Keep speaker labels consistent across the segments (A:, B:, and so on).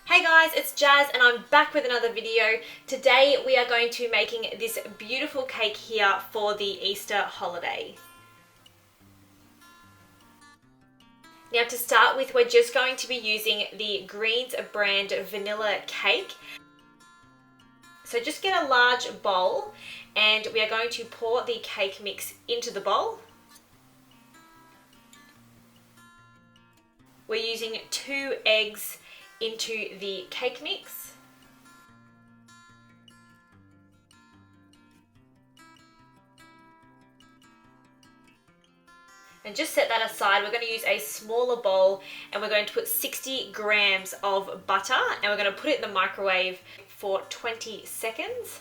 A: Hey guys, it's Jazz and I'm back with another video. Today we are going to be making this beautiful cake here for the Easter holiday. Now to start with, we're just going to be using the Greens brand vanilla cake. So just get a large bowl and we are going to pour the cake mix into the bowl. We're using 2 eggs into the cake mix. And just set that aside. We're going to use a smaller bowl and we're going to put 60 grams of butter and we're going to put it in the microwave for 20 seconds.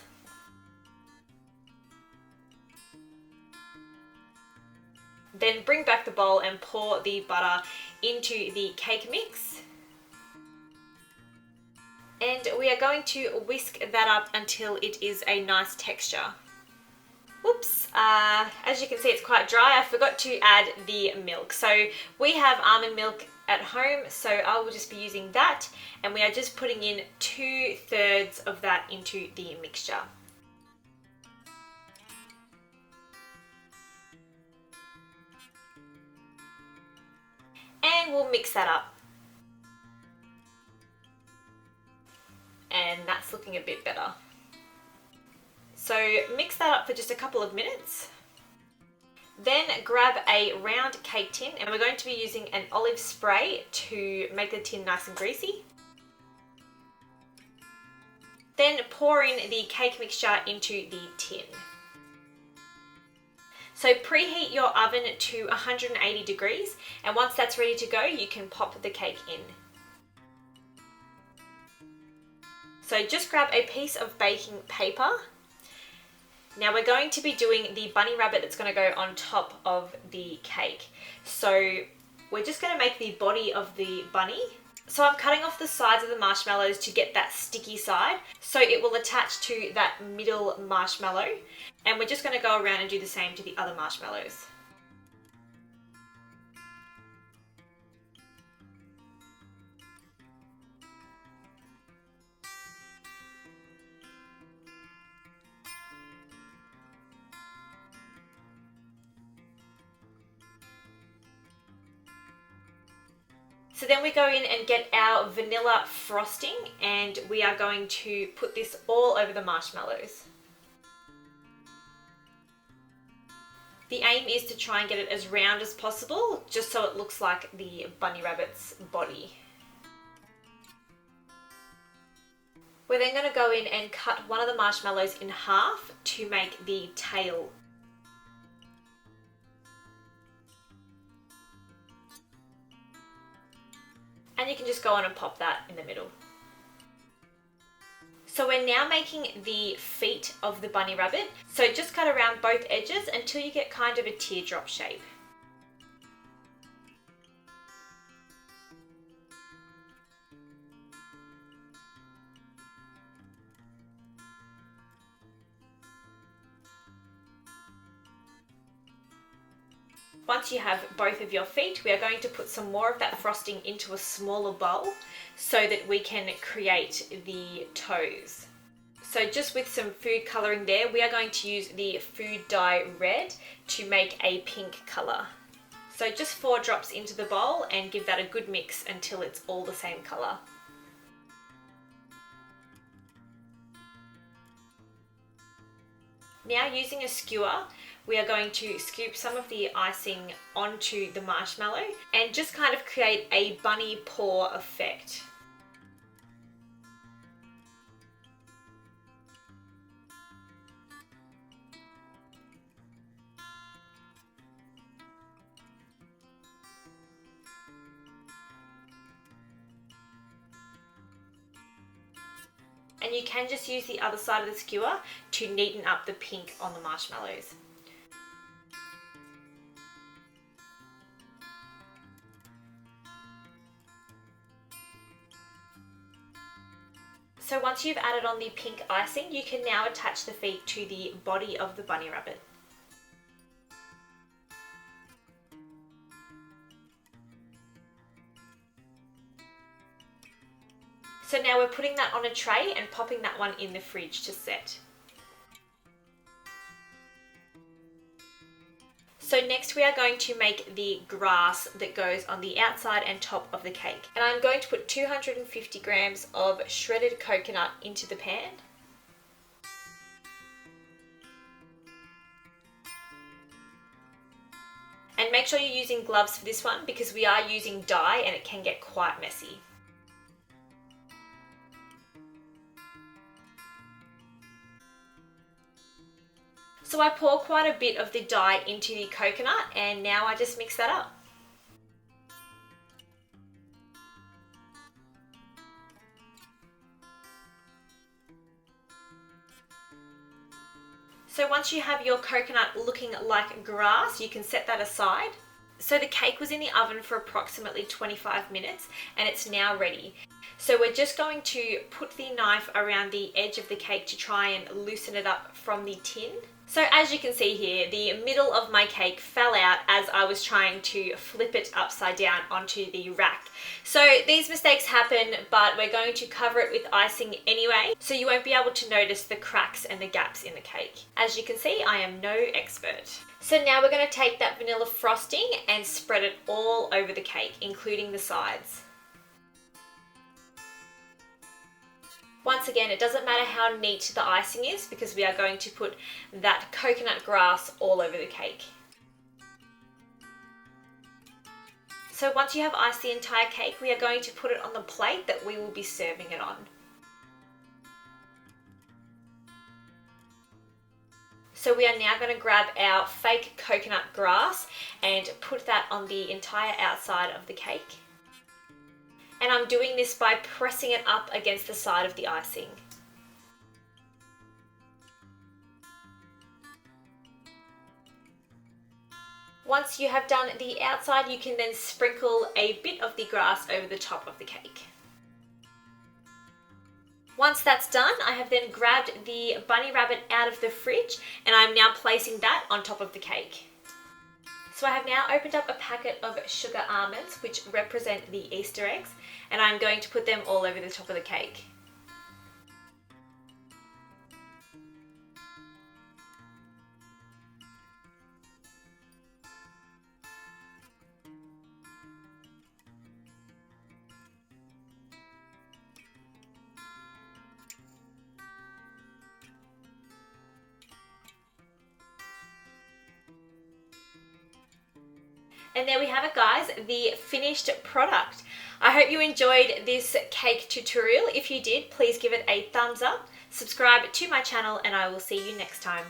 A: Then bring back the bowl and pour the butter into the cake mix. And we are going to whisk that up until it is a nice texture. Whoops, as you can see it's quite dry. I forgot to add the milk. So we have almond milk at home, so I will just be using that. And we are just putting in 2/3 of that into the mixture. And we'll mix that up. And that's looking a bit better. So mix that up for just a couple of minutes. Then grab a round cake tin and we're going to be using an olive spray to make the tin nice and greasy. Then pour in the cake mixture into the tin. So preheat your oven to 180 degrees and once that's ready to go, you can pop the cake in. So just grab a piece of baking paper. Now we're going to be doing the bunny rabbit that's going to go on top of the cake. So we're just going to make the body of the bunny. So I'm cutting off the sides of the marshmallows to get that sticky side so it will attach to that middle marshmallow. And we're just going to go around and do the same to the other marshmallows. So then we go in and get our vanilla frosting and we are going to put this all over the marshmallows. The aim is to try and get it as round as possible, just so it looks like the bunny rabbit's body. We're then going to go in and cut one of the marshmallows in half to make the tail. And you can just go on and pop that in the middle. So we're now making the feet of the bunny rabbit. So just cut around both edges until you get kind of a teardrop shape. Once you have both of your feet, we are going to put some more of that frosting into a smaller bowl so that we can create the toes. So just with some food colouring there, we are going to use the food dye red to make a pink colour. So just 4 drops into the bowl and give that a good mix until it's all the same colour. Now using a skewer, we are going to scoop some of the icing onto the marshmallow and just kind of create a bunny paw effect. And you can just use the other side of the skewer to neaten up the pink on the marshmallows. So once you've added on the pink icing, you can now attach the feet to the body of the bunny rabbit. So now we're putting that on a tray and popping that one in the fridge to set. So next we are going to make the grass that goes on the outside and top of the cake. And I'm going to put 250 grams of shredded coconut into the pan. And make sure you're using gloves for this one because we are using dye and it can get quite messy. So I pour quite a bit of the dye into the coconut and now I just mix that up. So once you have your coconut looking like grass, you can set that aside. So the cake was in the oven for approximately 25 minutes and it's now ready. So we're just going to put the knife around the edge of the cake to try and loosen it up from the tin. So as you can see here, the middle of my cake fell out as I was trying to flip it upside down onto the rack. So these mistakes happen, but we're going to cover it with icing anyway, so you won't be able to notice the cracks and the gaps in the cake. As you can see, I am no expert. So now we're going to take that vanilla frosting and spread it all over the cake, including the sides. Once again, it doesn't matter how neat the icing is because we are going to put that coconut grass all over the cake. So once you have iced the entire cake, we are going to put it on the plate that we will be serving it on. So we are now going to grab our fake coconut grass and put that on the entire outside of the cake. And I'm doing this by pressing it up against the side of the icing. Once you have done the outside, you can then sprinkle a bit of the grass over the top of the cake. Once that's done, I have then grabbed the bunny rabbit out of the fridge and I'm now placing that on top of the cake. So I have now opened up a packet of sugar almonds, which represent the Easter eggs, and I'm going to put them all over the top of the cake. And there we have it, guys, the finished product. I hope you enjoyed this cake tutorial. If you did, please give it a thumbs up, subscribe to my channel, and I will see you next time.